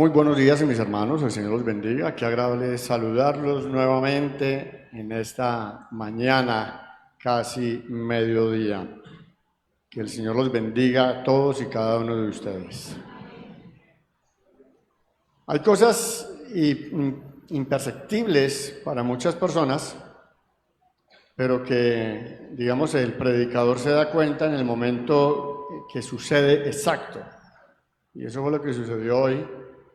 Muy buenos días, mis hermanos, el Señor los bendiga. Qué agradable saludarlos nuevamente en esta mañana, casi mediodía. Que el Señor los bendiga a todos y cada uno de ustedes. Hay cosas imperceptibles para muchas personas, pero que, digamos, el predicador se da cuenta en el momento que sucede exacto. Y eso fue lo que sucedió hoy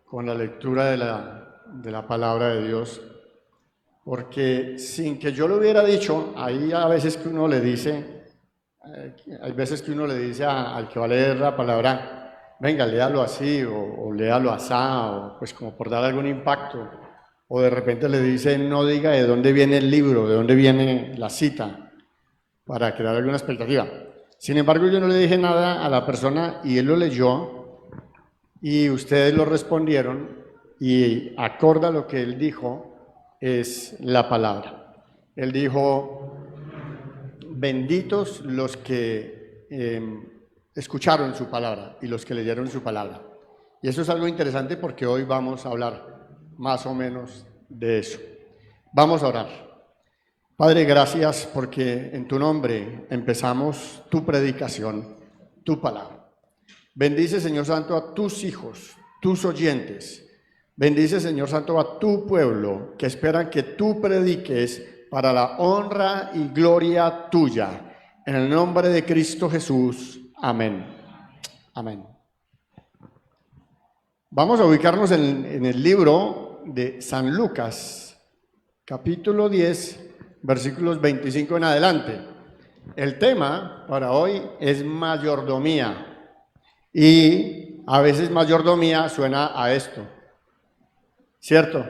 con la lectura de la palabra de Dios, porque sin que yo lo hubiera dicho, hay veces que uno le dice al que va a leer la palabra, venga, léalo así, o léalo asá, o pues como por dar algún impacto, o de repente le dice, no diga de dónde viene el libro, de dónde viene la cita, para crear alguna expectativa. Sin embargo, yo no le dije nada a la persona y él lo leyó, y ustedes lo respondieron, y acorde a lo que él dijo, es la palabra. Él dijo, benditos los que escucharon su palabra y los que leyeron su palabra. Y eso es algo interesante porque hoy vamos a hablar más o menos de eso. Vamos a orar. Padre, gracias porque en tu nombre empezamos tu predicación, tu palabra. Bendice, Señor Santo, a tus hijos, tus oyentes. Bendice, Señor Santo, a tu pueblo que esperan que tú prediques para la honra y gloria tuya. En el nombre de Cristo Jesús. Amén. Amén. Vamos a ubicarnos en el libro de San Lucas, capítulo 10, versículos 25 en adelante. El tema para hoy es mayordomía. Y a veces mayordomía suena a esto, ¿cierto?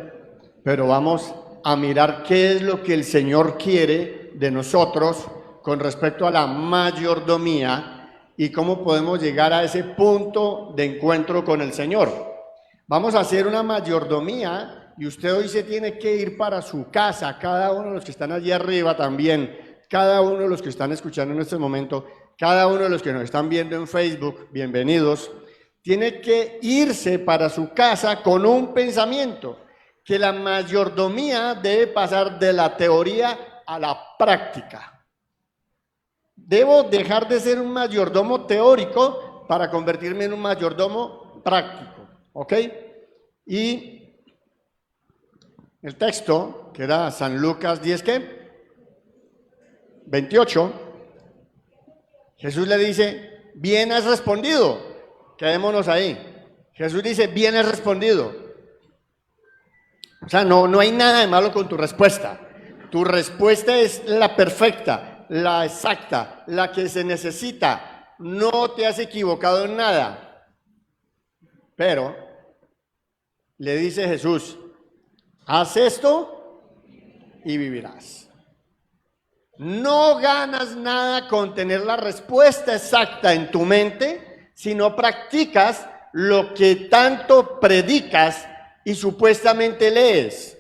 Pero vamos a mirar qué es lo que el Señor quiere de nosotros con respecto a la mayordomía y cómo podemos llegar a ese punto de encuentro con el Señor. Vamos a hacer una mayordomía y usted hoy se tiene que ir para su casa, cada uno de los que están allí arriba también, cada uno de los que están escuchando en este momento, cada uno de los que nos están viendo en Facebook, bienvenidos, tiene que irse para su casa con un pensamiento, que la mayordomía debe pasar de la teoría a la práctica. Debo dejar de ser un mayordomo teórico para convertirme en un mayordomo práctico, ¿ok? Y el texto, que era San Lucas 10, ¿qué? 28, Jesús le dice, bien has respondido, quedémonos ahí. Jesús dice, bien has respondido. O sea, no hay nada de malo con tu respuesta. Tu respuesta es la perfecta, la exacta, la que se necesita. No te has equivocado en nada. Pero le dice Jesús, haz esto y vivirás. No ganas nada con tener la respuesta exacta en tu mente si no practicas lo que tanto predicas y supuestamente lees.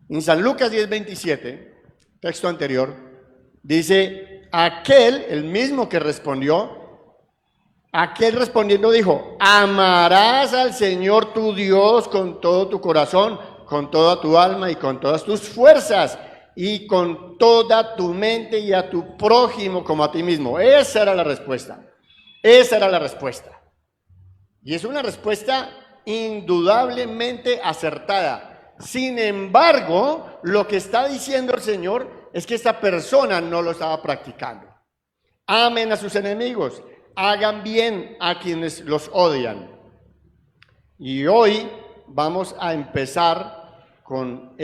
En San Lucas 10:27, texto anterior, dice, el mismo que respondió, aquel respondiendo dijo, amarás al Señor tu Dios con todo tu corazón, con toda tu alma y con todas tus fuerzas, y con toda tu mente y a tu prójimo como a ti mismo. Esa era la respuesta. Esa era la respuesta. Y es una respuesta indudablemente acertada. Sin embargo, lo que está diciendo el Señor es que esta persona no lo estaba practicando. Amen a sus enemigos, hagan bien a quienes los odian. Y hoy vamos a empezar con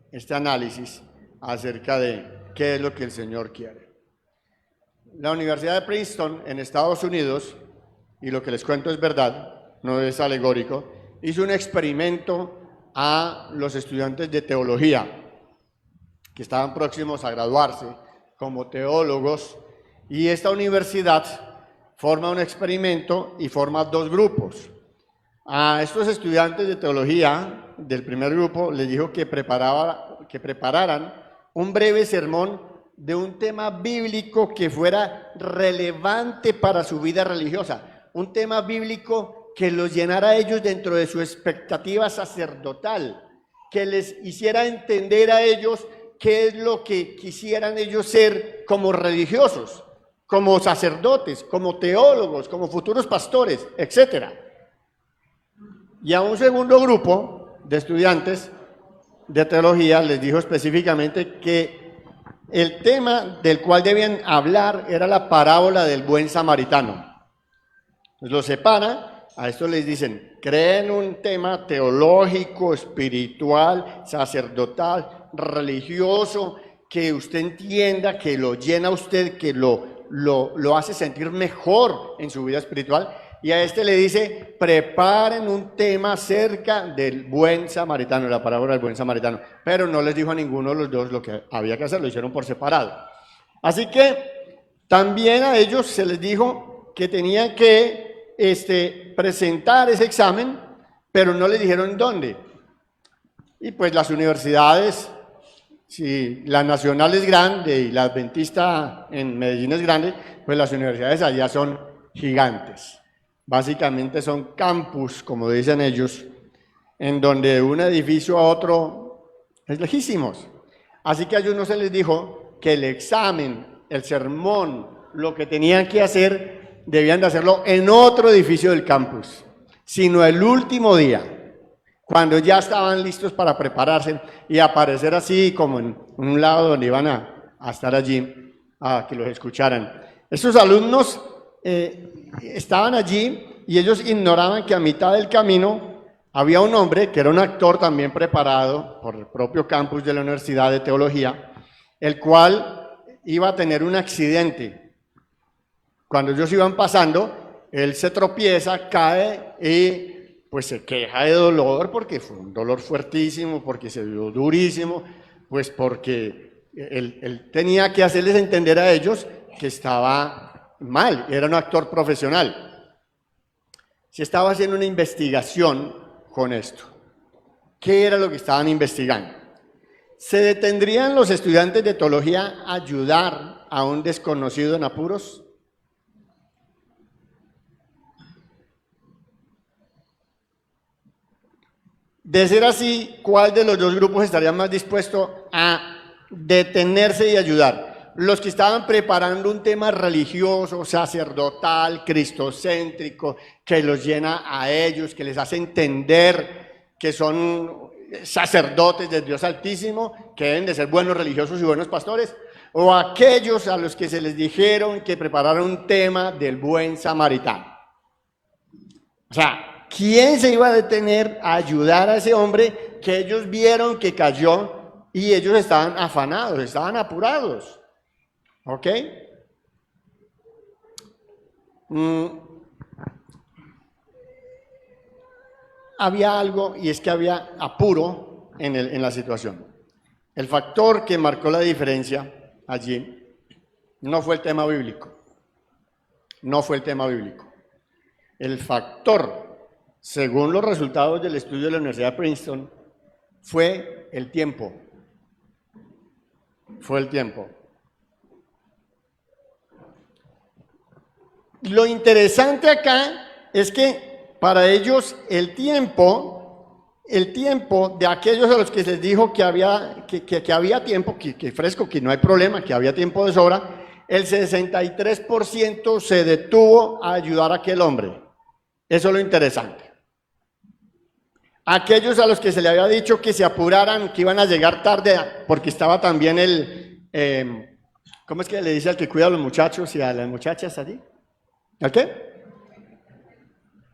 este análisis acerca de qué es lo que el Señor quiere. La Universidad de Princeton en Estados Unidos, y lo que les cuento es verdad, no es alegórico, hizo un experimento a los estudiantes de teología que estaban próximos a graduarse como teólogos, y esta universidad forma un experimento y forma dos grupos. A estos estudiantes de teología del primer grupo les dijo que prepararan un breve sermón de un tema bíblico que fuera relevante para su vida religiosa, un tema bíblico que los llenara a ellos dentro de su expectativa sacerdotal, que les hiciera entender a ellos qué es lo que quisieran ellos ser como religiosos, como sacerdotes, como teólogos, como futuros pastores, etc. Y a un segundo grupo de estudiantes de teología les dijo específicamente que el tema del cual debían hablar era la parábola del buen samaritano. Pues los separa, a esto les dicen, creen un tema teológico, espiritual, sacerdotal, religioso, que usted entienda, que lo llena a usted, que lo hace sentir mejor en su vida espiritual. Y a este le dice, preparen un tema acerca del buen samaritano, la parábola del buen samaritano. Pero no les dijo a ninguno de los dos lo que había que hacer, lo hicieron por separado. Así que también a ellos se les dijo que tenían que presentar ese examen, pero no les dijeron dónde. Y pues las universidades, si la Nacional es grande y la Adventista en Medellín es grande, pues las universidades allá son gigantes. Básicamente son campus, como dicen ellos, en donde de un edificio a otro es lejísimos. Así que a ellos no se les dijo que el examen, el sermón, lo que tenían que hacer, debían de hacerlo en otro edificio del campus, sino el último día, cuando ya estaban listos para prepararse y aparecer así como en un lado donde iban a estar allí, a que los escucharan. Esos alumnos estaban allí y ellos ignoraban que a mitad del camino había un hombre que era un actor también preparado por el propio campus de la Universidad de Teología, el cual iba a tener un accidente. Cuando ellos iban pasando, él se tropieza, cae y pues se queja de dolor porque fue un dolor fuertísimo, porque se vio durísimo, pues porque él tenía que hacerles entender a ellos que estaba mal, era un actor profesional. Se estaba haciendo una investigación con esto. ¿Qué era lo que estaban investigando? ¿Se detendrían los estudiantes de teología a ayudar a un desconocido en apuros? De ser así, ¿cuál de los dos grupos estaría más dispuesto a detenerse y ayudar? Los que estaban preparando un tema religioso, sacerdotal, cristocéntrico, que los llena a ellos, que les hace entender que son sacerdotes de Dios Altísimo, que deben de ser buenos religiosos y buenos pastores, o aquellos a los que se les dijeron que prepararan un tema del buen samaritano. O sea, ¿quién se iba a detener a ayudar a ese hombre que ellos vieron que cayó y ellos estaban afanados, estaban apurados? ¿Ok? Había algo, y es que había apuro en la situación. El factor que marcó la diferencia allí no fue el tema bíblico. No fue el tema bíblico. El factor, según los resultados del estudio de la Universidad de Princeton, fue el tiempo. Fue el tiempo. Lo interesante acá es que para ellos el tiempo de aquellos a los que les dijo que había tiempo, que fresco, que no hay problema, que había tiempo de sobra, el 63% se detuvo a ayudar a aquel hombre. Eso es lo interesante. Aquellos a los que se le había dicho que se apuraran, que iban a llegar tarde, porque estaba también ¿cómo es que le dice al que cuida a los muchachos y a las muchachas allí? ¿Al qué?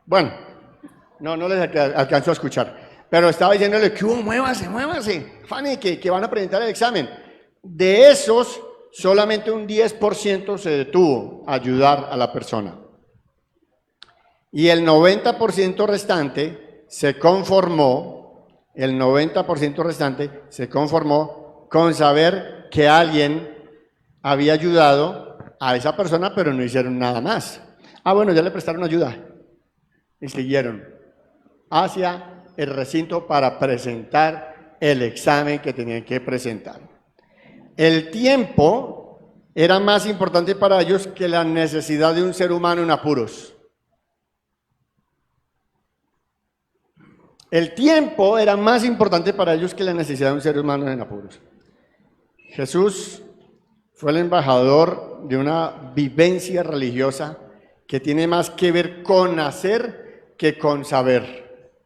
Bueno, no les alcanzó a escuchar, pero estaba diciéndole que muévase, Fanny, que van a presentar el examen. De esos, solamente un 10% se detuvo a ayudar a la persona. Y el 90% restante se conformó, con saber que alguien había ayudado a esa persona, pero no hicieron nada más. Bueno, ya le prestaron ayuda y siguieron hacia el recinto para presentar el examen que tenían que presentar. El tiempo era más importante para ellos que la necesidad de un ser humano en apuros. El tiempo era más importante para ellos que la necesidad de un ser humano en apuros. Jesús fue el embajador de una vivencia religiosa que tiene más que ver con hacer que con saber.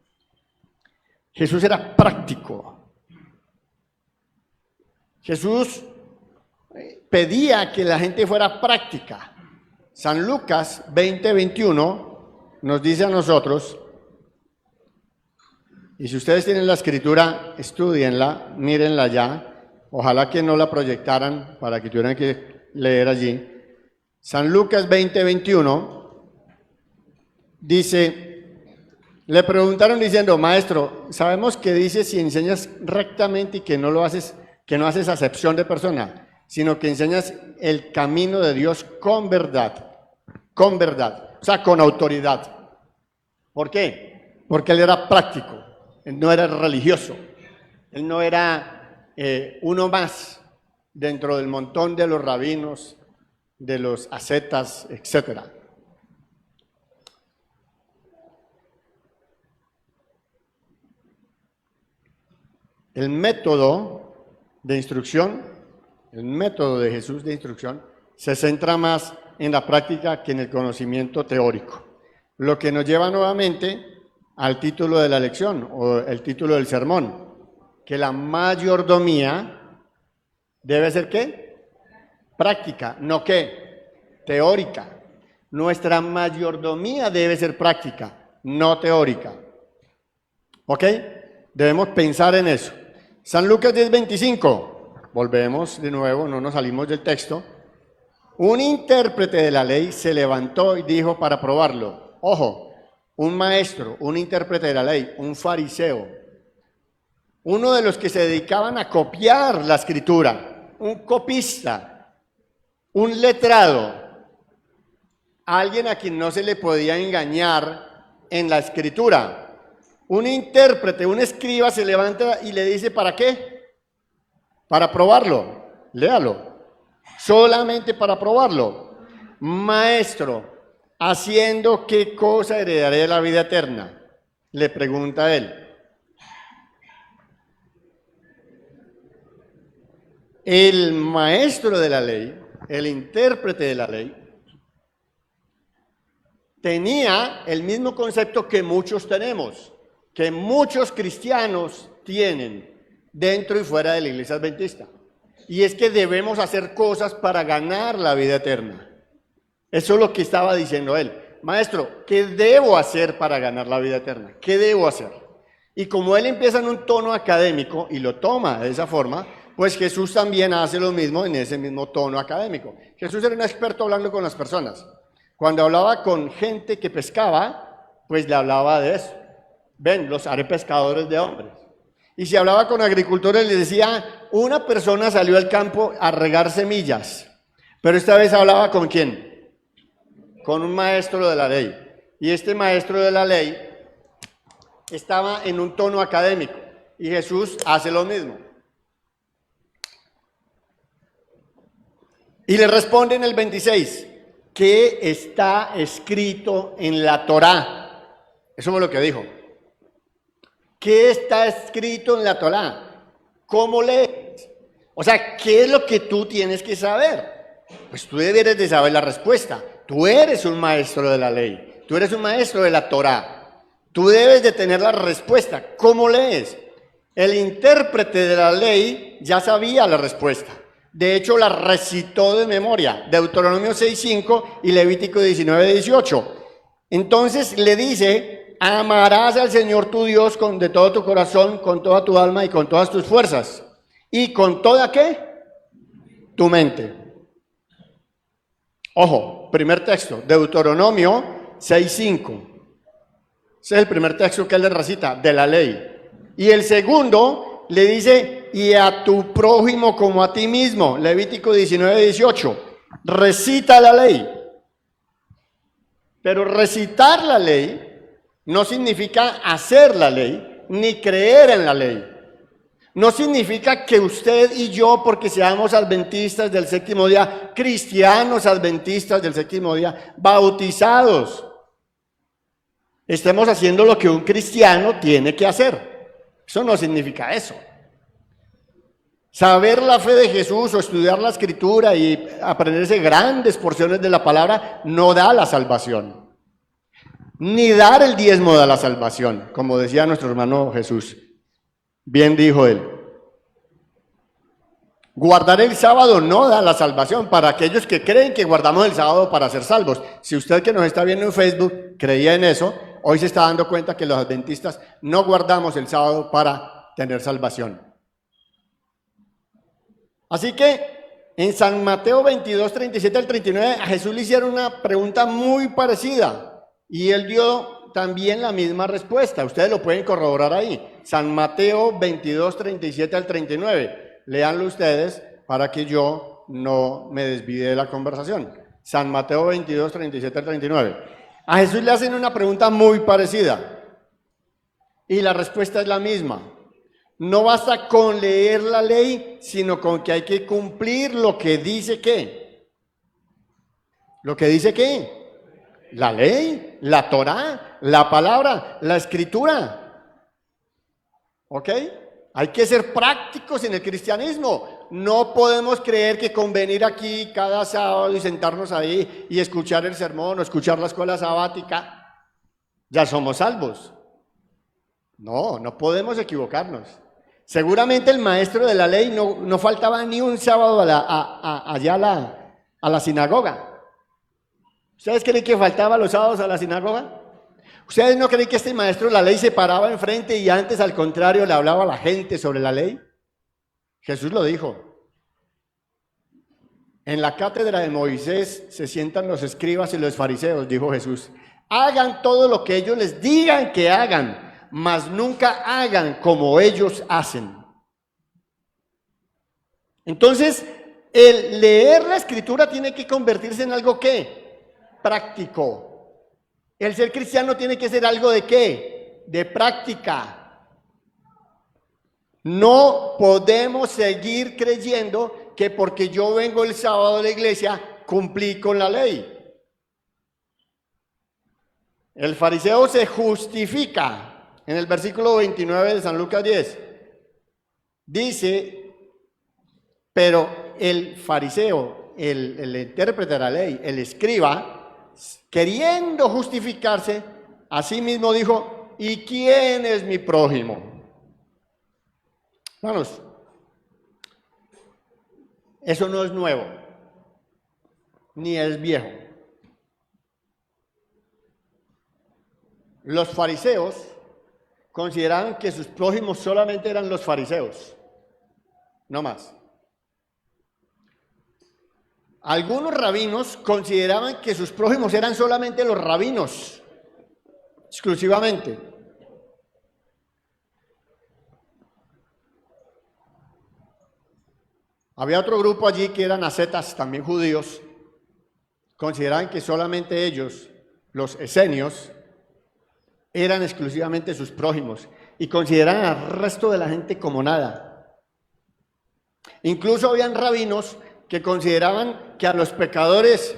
Jesús era práctico. Jesús pedía que la gente fuera práctica. San Lucas 20:21 nos dice a nosotros, y si ustedes tienen la escritura, estudienla, mírenla ya, ojalá que no la proyectaran para que tuvieran que leer allí. San Lucas 20:21 dice, le preguntaron diciendo, maestro, sabemos que dices si enseñas rectamente y que no haces acepción de persona, sino que enseñas el camino de Dios con verdad, o sea, con autoridad. ¿Por qué? Porque él era práctico, él no era religioso, él no era uno más dentro del montón de los rabinos, de los ascetas, etc. El método de instrucción, el método de Jesús de instrucción, se centra más en la práctica que en el conocimiento teórico. Lo que nos lleva nuevamente al título de la lección o el título del sermón, que la mayordomía debe ser ¿qué? Práctica, no ¿qué? Teórica. Nuestra mayordomía debe ser práctica, no teórica. ¿Ok? Debemos pensar en eso. San Lucas 10:25, volvemos de nuevo, no nos salimos del texto. Un intérprete de la ley se levantó y dijo para probarlo. Ojo, un maestro, un intérprete de la ley, un fariseo, uno de los que se dedicaban a copiar la escritura, un copista, un letrado, alguien a quien no se le podía engañar en la escritura. Un intérprete, un escriba se levanta y le dice, ¿para qué? Para probarlo, léalo, solamente para probarlo. Maestro, ¿haciendo qué cosa heredaré la vida eterna? Le pregunta a él. El maestro de la ley, el intérprete de la ley, tenía el mismo concepto que muchos tenemos, que muchos cristianos tienen dentro y fuera de la iglesia adventista. Y es que debemos hacer cosas para ganar la vida eterna. Eso es lo que estaba diciendo él. Maestro, ¿qué debo hacer para ganar la vida eterna? ¿Qué debo hacer? Y como él empieza en un tono académico y lo toma de esa forma, pues Jesús también hace lo mismo en ese mismo tono académico. Jesús era un experto hablando con las personas. Cuando hablaba con gente que pescaba, pues le hablaba de eso. Ven, los haré pescadores de hombres. Y si hablaba con agricultores, les decía, una persona salió al campo a regar semillas. Pero esta vez hablaba ¿con quién? Con un maestro de la ley. Y este maestro de la ley estaba en un tono académico. Y Jesús hace lo mismo. Y le responde en el 26, ¿qué está escrito en la Torá? Eso fue lo que dijo. ¿Qué está escrito en la Torá? ¿Cómo lees? O sea, ¿qué es lo que tú tienes que saber? Pues tú debes de saber la respuesta. Tú eres un maestro de la ley. Tú eres un maestro de la Torá. Tú debes de tener la respuesta. ¿Cómo lees? El intérprete de la ley ya sabía la respuesta. De hecho, la recitó de memoria. Deuteronomio 6:5 y Levítico 19:18. Entonces le dice... Amarás al Señor tu Dios de todo tu corazón, con toda tu alma y con todas tus fuerzas. ¿Y con toda qué? Tu mente. Ojo, primer texto, Deuteronomio 6:5. Ese es el primer texto que él le recita de la ley. Y el segundo le dice, y a tu prójimo como a ti mismo, Levítico 19:18. Recita la ley. Pero recitar la ley no significa hacer la ley, ni creer en la ley. No significa que usted y yo, porque seamos adventistas del séptimo día, cristianos adventistas del séptimo día, bautizados, estemos haciendo lo que un cristiano tiene que hacer. Eso no significa eso. Saber la fe de Jesús o estudiar la Escritura y aprenderse grandes porciones de la palabra no da la salvación. Ni dar el diezmo da la salvación, como decía nuestro hermano Jesús. Bien dijo él. Guardar el sábado no da la salvación para aquellos que creen que guardamos el sábado para ser salvos. Si usted que nos está viendo en Facebook creía en eso, hoy se está dando cuenta que los adventistas no guardamos el sábado para tener salvación. Así que en San Mateo 22, 37 al 39, a Jesús le hicieron una pregunta muy parecida y él dio también la misma respuesta. Ustedes lo pueden corroborar ahí. San Mateo 22, 37 al 39. Léanlo ustedes para que yo no me desvíe de la conversación. San Mateo 22, 37 al 39. A Jesús le hacen una pregunta muy parecida y la respuesta es la misma. No basta con leer la ley, sino con que hay que cumplir lo que dice ¿qué? ¿Lo que dice qué? La ley, la Torá, la palabra, la escritura. ¿Ok? Hay que ser prácticos en el cristianismo. No podemos creer que con venir aquí cada sábado y sentarnos ahí y escuchar el sermón o escuchar la escuela sabática, ya somos salvos. No, no podemos equivocarnos. Seguramente el maestro de la ley no faltaba ni un sábado allá a la sinagoga. ¿Ustedes creen que faltaba los sábados a la sinagoga? ¿Ustedes no creen que este maestro de la ley se paraba enfrente y antes al contrario le hablaba a la gente sobre la ley? Jesús lo dijo. En la cátedra de Moisés se sientan los escribas y los fariseos, dijo Jesús. Hagan todo lo que ellos les digan que hagan, mas nunca hagan como ellos hacen. Entonces, el leer la escritura tiene que convertirse en algo ¿qué? Práctico. El ser cristiano tiene que ser algo de ¿qué? De práctica. No podemos seguir creyendo que porque yo vengo el sábado a la iglesia, cumplí con la ley. El fariseo se justifica. En el versículo 29 de San Lucas 10, dice, pero el fariseo, el intérprete de la ley, el escriba, queriendo justificarse, a sí mismo dijo, ¿y quién es mi prójimo? Hermanos, eso no es nuevo, ni es viejo. Los fariseos consideraban que sus prójimos solamente eran los fariseos, no más. Algunos rabinos consideraban que sus prójimos eran solamente los rabinos, exclusivamente. Había otro grupo allí que eran ascetas, también judíos, consideraban que solamente ellos, los esenios, eran exclusivamente sus prójimos y consideraban al resto de la gente como nada. Incluso habían rabinos que consideraban que a los pecadores,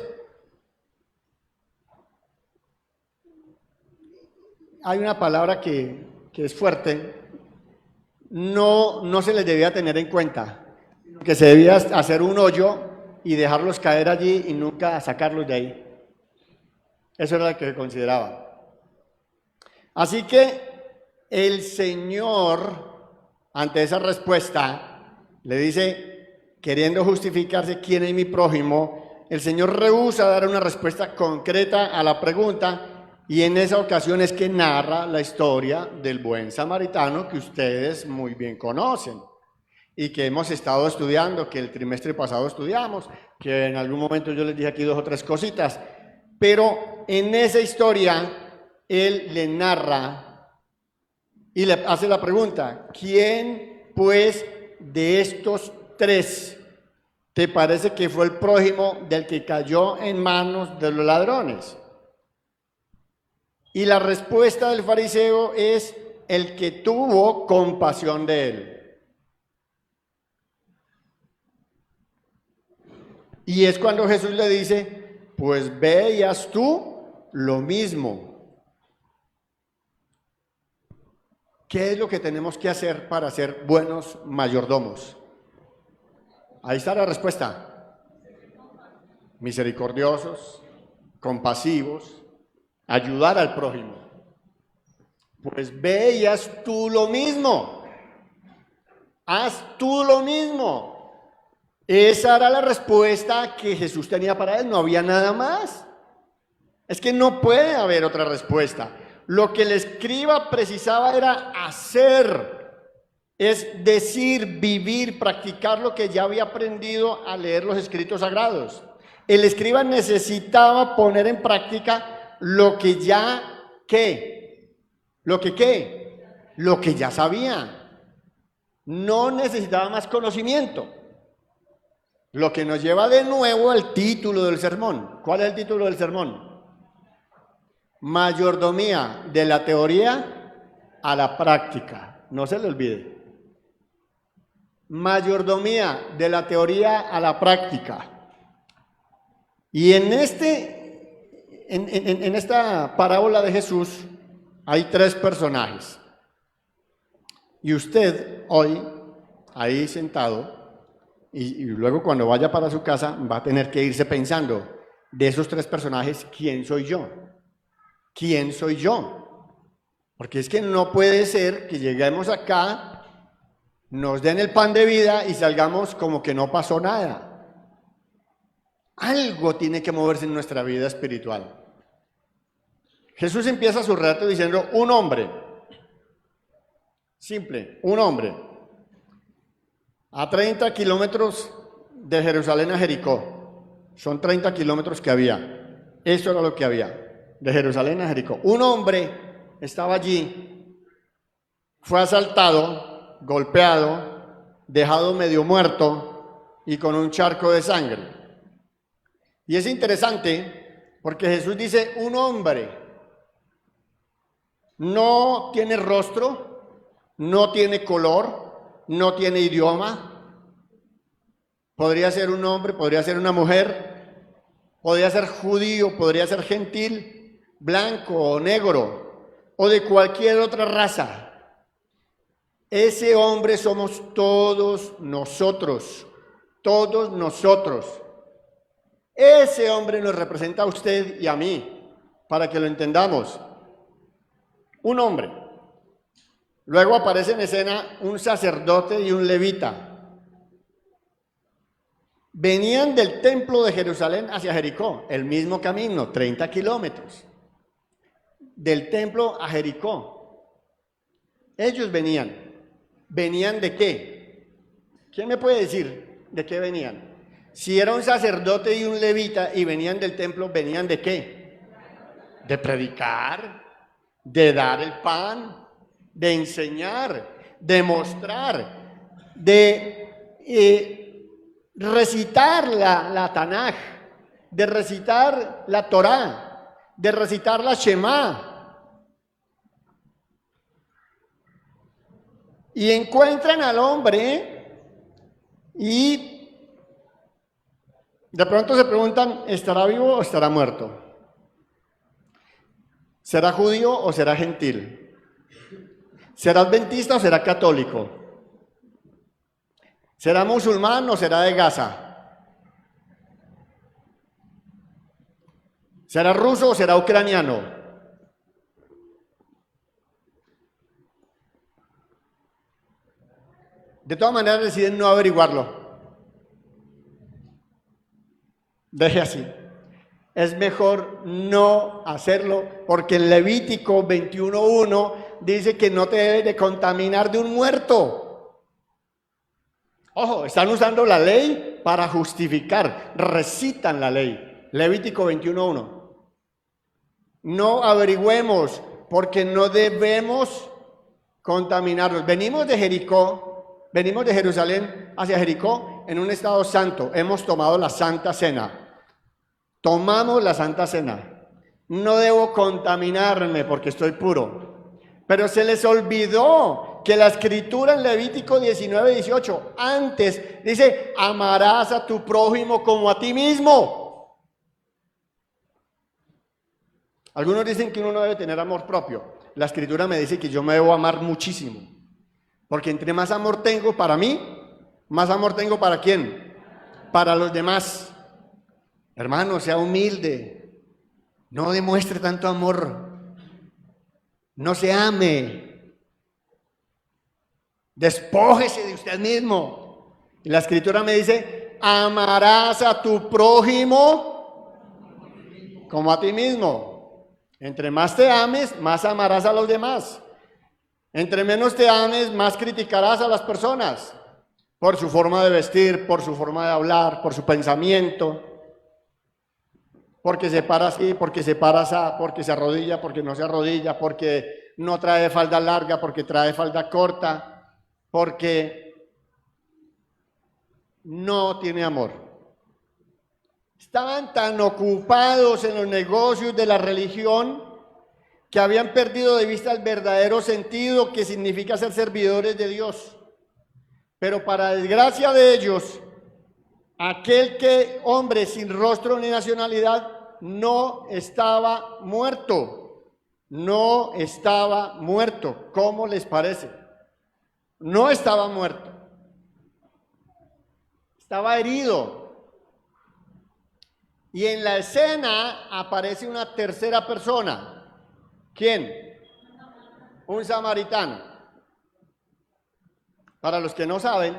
hay una palabra que es fuerte, no se les debía tener en cuenta, que se debía hacer un hoyo y dejarlos caer allí y nunca sacarlos de ahí. Eso era lo que consideraban. Así que el Señor, ante esa respuesta, le dice, queriendo justificarse quién es mi prójimo, el Señor rehúsa dar una respuesta concreta a la pregunta y en esa ocasión es que narra la historia del buen samaritano que ustedes muy bien conocen y que hemos estado estudiando, que el trimestre pasado estudiamos, que en algún momento yo les dije aquí 2 o 3 cositas, pero en esa historia él le narra y le hace la pregunta, ¿quién pues de estos 3 te parece que fue el prójimo del que cayó en manos de los ladrones? Y la respuesta del fariseo es el que tuvo compasión de él. Y es cuando Jesús le dice, pues ve y haz tú lo mismo. ¿Qué es lo que tenemos que hacer para ser buenos mayordomos? Ahí está la respuesta. Misericordiosos, compasivos, ayudar al prójimo. Pues ve y haz tú lo mismo. Haz tú lo mismo. Esa era la respuesta que Jesús tenía para él. No había nada más. Es que no puede haber otra respuesta. Lo que el escriba precisaba era hacer, es decir, vivir, practicar lo que ya había aprendido al leer los escritos sagrados. El escriba necesitaba poner en práctica lo que ya, ¿qué? ¿Lo que qué? Lo que ya sabía. No necesitaba más conocimiento. Lo que nos lleva de nuevo al título del sermón. ¿Cuál es el título del sermón? Mayordomía, de la teoría a la práctica. No se le olvide. Mayordomía, de la teoría a la práctica. Y en esta parábola de Jesús hay tres personajes. Y usted hoy, ahí sentado, y luego cuando vaya para su casa, va a tener que irse pensando, de esos tres personajes, ¿quién soy yo? ¿Quién soy yo? Porque es que no puede ser que lleguemos acá, nos den el pan de vida y salgamos como que no pasó nada. Algo tiene que moverse en nuestra vida espiritual. Jesús empieza su relato diciendo, un hombre, simple, un hombre, a 30 kilómetros de Jerusalén a Jericó, son 30 kilómetros que había, eso era lo que había. De Jerusalén a Jericó. Un hombre estaba allí, fue asaltado, golpeado, dejado medio muerto y con un charco de sangre. Y es interesante porque Jesús dice, un hombre no tiene rostro, no tiene color, no tiene idioma. Podría ser un hombre, podría ser una mujer, podría ser judío, podría ser gentil, blanco o negro, o de cualquier otra raza. Ese hombre somos todos nosotros, todos nosotros. Ese hombre nos representa a usted y a mí, para que lo entendamos. Un hombre. Luego aparece en escena un sacerdote y un levita. Venían del templo de Jerusalén hacia Jericó, el mismo camino, 30 kilómetros. Del templo a Jericó. Ellos ¿venían de qué? ¿Quién me puede decir de qué venían? Si era un sacerdote y un levita y venían del templo, ¿venían de qué? De predicar, de dar el pan, de enseñar, de mostrar, de recitar la Tanaj, de recitar la Torá, de recitar la Shema. Y encuentran al hombre y de pronto se preguntan, ¿estará vivo o estará muerto? ¿Será judío o será gentil? ¿Será adventista o será católico? ¿Será musulmán o será de Gaza? ¿Será ruso o será ucraniano? De todas maneras deciden no averiguarlo. Deje así. Es mejor no hacerlo porque en Levítico 21:1 dice que no te debes de contaminar de un muerto. Ojo, están usando la ley para justificar, recitan la ley. Levítico 21:1. No averigüemos porque no debemos contaminarnos. Venimos de Jericó, venimos de Jerusalén hacia Jericó en un estado santo. Hemos tomado la Santa Cena. Tomamos la Santa Cena. No debo contaminarme porque estoy puro. Pero se les olvidó que la escritura en Levítico 19:18 antes dice, amarás a tu prójimo como a ti mismo. Algunos dicen que uno no debe tener amor propio. la Escritura me dice que yo me debo amar muchísimo. Porque entre más amor tengo para mí, más amor tengo para ¿quién? Para los demás. Hermano, sea humilde. No demuestre tanto amor. No se ame. Despójese de usted mismo. Y la Escritura me dice, amarás a tu prójimo como a ti mismo. Entre más te ames, más amarás a los demás. Entre menos te ames, más criticarás a las personas por su forma de vestir, por su forma de hablar, por su pensamiento, porque se para así, porque se para así, porque se arrodilla, porque no se arrodilla, porque no trae falda larga, porque trae falda corta, porque no tiene amor. Estaban tan ocupados en los negocios de la religión que habían perdido de vista el verdadero sentido que significa ser servidores de Dios. Pero para desgracia de ellos, hombre sin rostro ni nacionalidad, no estaba muerto. No estaba muerto. ¿Cómo les parece? No estaba muerto. Estaba herido. Y en la escena aparece una tercera persona. ¿Quién? Un samaritano. Para los que no saben,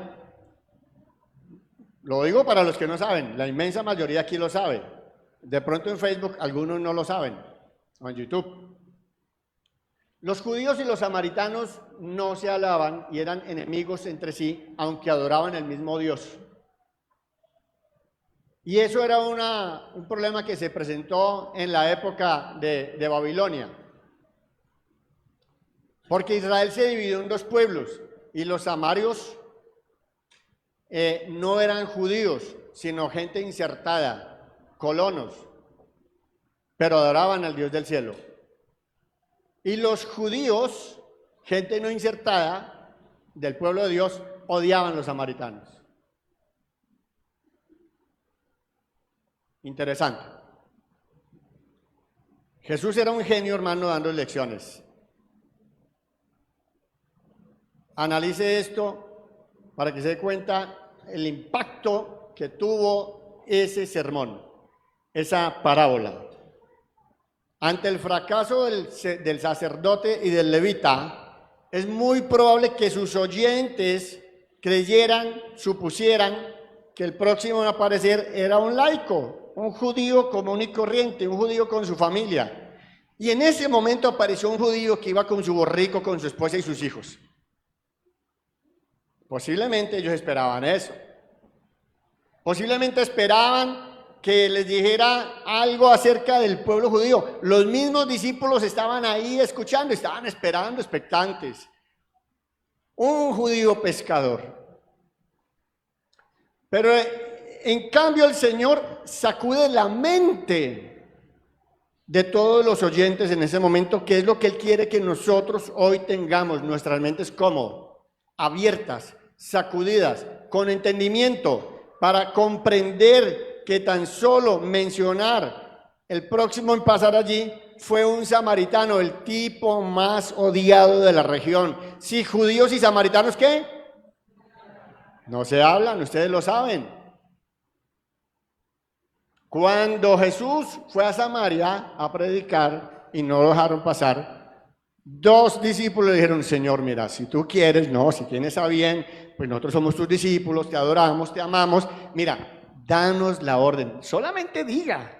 lo digo para los que no saben, la inmensa mayoría aquí lo sabe. De pronto en Facebook algunos no lo saben, o en YouTube. Los judíos y los samaritanos no se hablaban y eran enemigos entre sí, aunque adoraban el mismo Dios. Y eso era un problema que se presentó en la época de Babilonia. Porque Israel se dividió en dos pueblos y los samarios no eran judíos, sino gente insertada, colonos, pero adoraban al Dios del cielo. Y los judíos, gente no insertada del pueblo de Dios, odiaban a los samaritanos. Interesante. Jesús era un genio, hermano, dando lecciones. Analice esto para que se dé cuenta el impacto que tuvo ese sermón, esa parábola. Ante el fracaso del sacerdote y del levita, es muy probable que sus oyentes creyeran, supusieran que el próximo a aparecer era un laico, un judío común y corriente, un judío con su familia. Y en ese momento apareció un judío que iba con su borrico, con su esposa y sus hijos. Posiblemente ellos esperaban eso. Posiblemente esperaban que les dijera algo acerca del pueblo judío. Los mismos discípulos estaban ahí escuchando, estaban esperando, expectantes. Un judío pescador. Pero en cambio el Señor sacude la mente de todos los oyentes en ese momento, que es lo que Él quiere que nosotros hoy tengamos, nuestras mentes como abiertas, sacudidas, con entendimiento, para comprender que tan solo mencionar el próximo en pasar allí fue un samaritano, el tipo más odiado de la región. Sí, judíos y samaritanos, ¿qué? No se hablan, ustedes lo saben. Cuando Jesús fue a Samaria a predicar y no lo dejaron pasar, dos discípulos le dijeron: Señor, mira, si tú quieres, no, si tienes a bien, pues nosotros somos tus discípulos, te adoramos, te amamos, mira, danos la orden, solamente diga,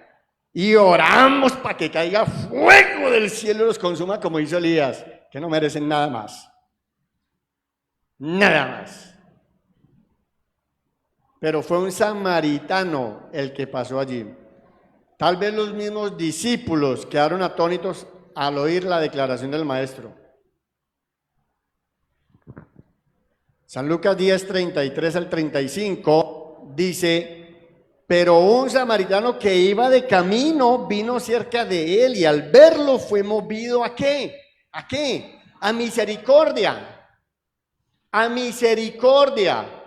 y oramos para que caiga fuego del cielo y los consuma, como hizo Elías, que no merecen nada más. Nada más. Pero fue un samaritano el que pasó allí. Tal vez los mismos discípulos quedaron atónitos al oír la declaración del maestro. San Lucas 10, 33 al 35 dice: pero un samaritano que iba de camino vino cerca de él y al verlo fue movido ¿a qué? ¿A qué? A misericordia. A misericordia.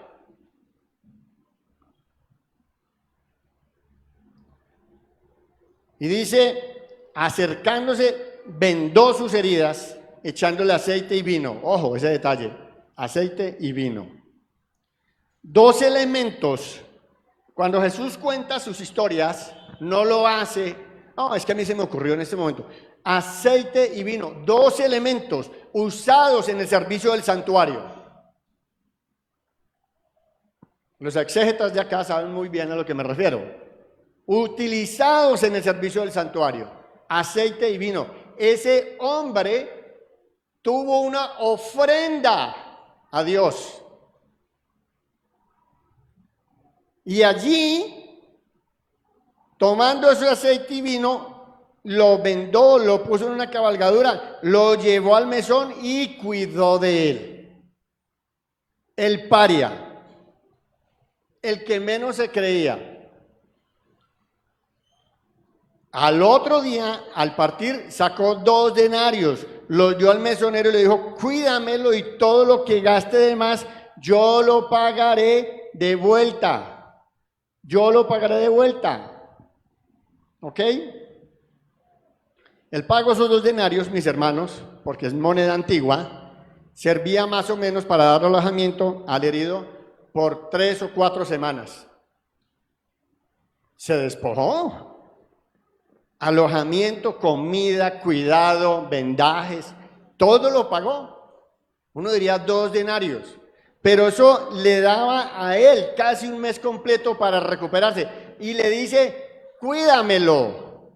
Y dice, acercándose, vendó sus heridas echándole aceite y vino. Ojo, ese detalle, aceite y vino. Dos elementos. Cuando Jesús cuenta sus historias, no lo hace, no, es que a mí se me ocurrió en este momento. Aceite y vino, dos elementos usados en el servicio del santuario. Los exégetas de acá saben muy bien a lo que me refiero. Utilizados en el servicio del santuario, aceite y vino. Ese hombre tuvo una ofrenda a Dios. Y allí, tomando ese aceite y vino, lo vendó, lo puso en una cabalgadura, lo llevó al mesón y cuidó de él. El paria, el que menos se creía. Al otro día, al partir, sacó 2 denarios, los dio al mesonero y le dijo, cuídamelo y todo lo que gaste de más, yo lo pagaré de vuelta. Yo lo pagaré de vuelta. ¿Ok? El pago de esos 2 denarios, mis hermanos, porque es moneda antigua, servía más o menos para dar alojamiento al herido por 3 o 4 semanas. Se despojó. Alojamiento, comida, cuidado, vendajes, todo lo pagó. Uno diría 2 denarios. Pero eso le daba a él casi un mes completo para recuperarse. Y le dice, cuídamelo.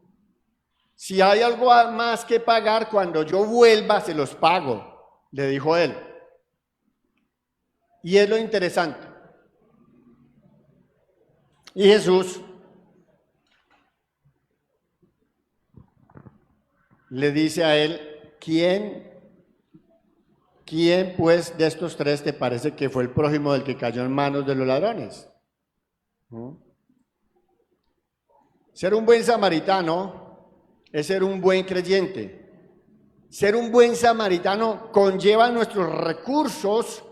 Si hay algo más que pagar, cuando yo vuelva se los pago, le dijo él. Y es lo interesante. Y Jesús le dice a él, ¿quién pues de estos 3 te parece que fue el prójimo del que cayó en manos de los ladrones? Ser un buen samaritano es ser un buen creyente. Ser un buen samaritano conlleva nuestros recursos,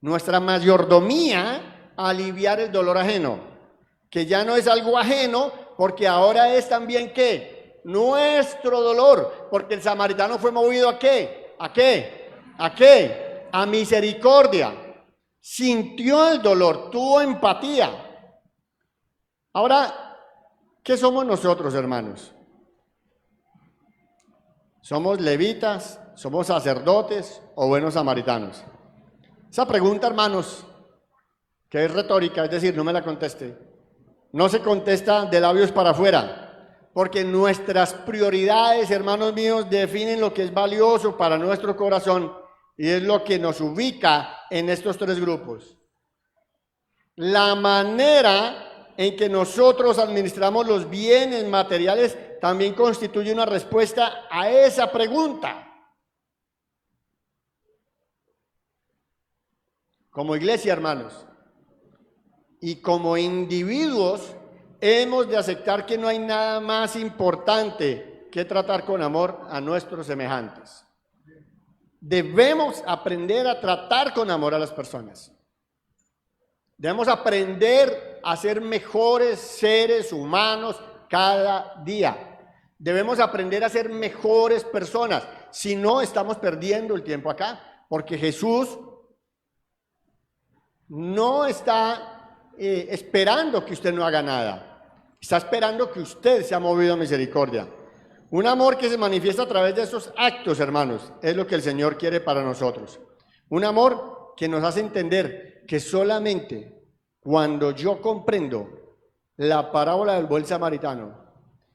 nuestra mayordomía a aliviar el dolor ajeno, que ya no es algo ajeno, porque ahora es también ¿qué? Nuestro dolor, porque el samaritano fue movido ¿a qué? ¿A qué? ¿A qué? A misericordia. Sintió el dolor, tuvo empatía. Ahora, ¿qué somos nosotros, hermanos? ¿Somos levitas, somos sacerdotes o buenos samaritanos? Esa pregunta, hermanos, que es retórica, es decir, no me la conteste. No se contesta de labios para afuera, porque nuestras prioridades, hermanos míos, definen lo que es valioso para nuestro corazón. Y es lo que nos ubica en estos 3 grupos. La manera en que nosotros administramos los bienes materiales también constituye una respuesta a esa pregunta. Como iglesia, hermanos, y como individuos, hemos de aceptar que no hay nada más importante que tratar con amor a nuestros semejantes. Debemos aprender a tratar con amor a las personas. Debemos aprender a ser mejores seres humanos cada día. Debemos aprender a ser mejores personas. Si no, estamos perdiendo el tiempo acá, porque Jesús no está esperando que usted no haga nada. Está esperando que usted sea movido a misericordia. Un amor que se manifiesta a través de esos actos, hermanos, es lo que el Señor quiere para nosotros. Un amor que nos hace entender que solamente cuando yo comprendo la parábola del buen samaritano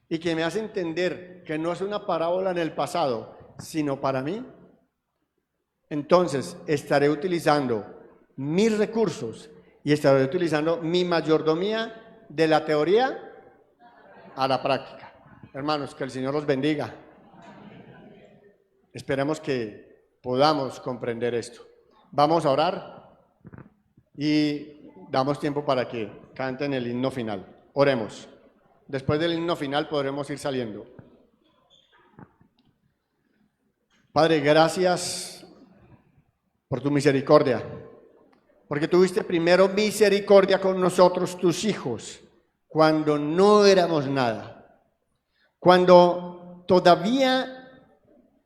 y que me hace entender que no es una parábola en el pasado, sino para mí, entonces estaré utilizando mis recursos y estaré utilizando mi mayordomía de la teoría a la práctica. Hermanos, que el Señor los bendiga. Esperemos que podamos comprender esto. Vamos a orar y damos tiempo para que canten el himno final. Oremos. Después del himno final podremos ir saliendo. Padre, gracias por tu misericordia, porque tuviste primero misericordia con nosotros, tus hijos, cuando no éramos nada. Cuando todavía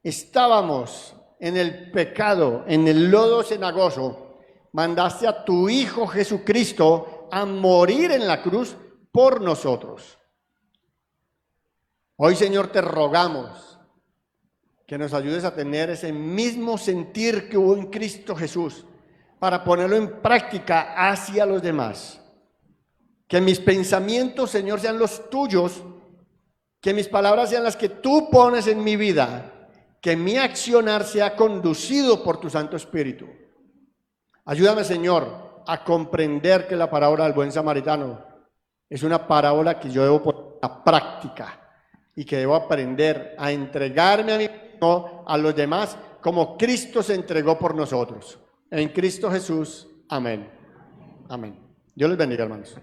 estábamos en el pecado, en el lodo cenagoso, mandaste a tu Hijo Jesucristo a morir en la cruz por nosotros. Hoy, Señor, te rogamos que nos ayudes a tener ese mismo sentir que hubo en Cristo Jesús para ponerlo en práctica hacia los demás. Que mis pensamientos, Señor, sean los tuyos, que mis palabras sean las que tú pones en mi vida, que mi accionar sea conducido por tu Santo Espíritu. Ayúdame, Señor, a comprender que la parábola del buen samaritano es una parábola que yo debo poner a práctica y que debo aprender a entregarme a mí mismo, a los demás, como Cristo se entregó por nosotros. En Cristo Jesús. Amén. Amén. Dios les bendiga, hermanos.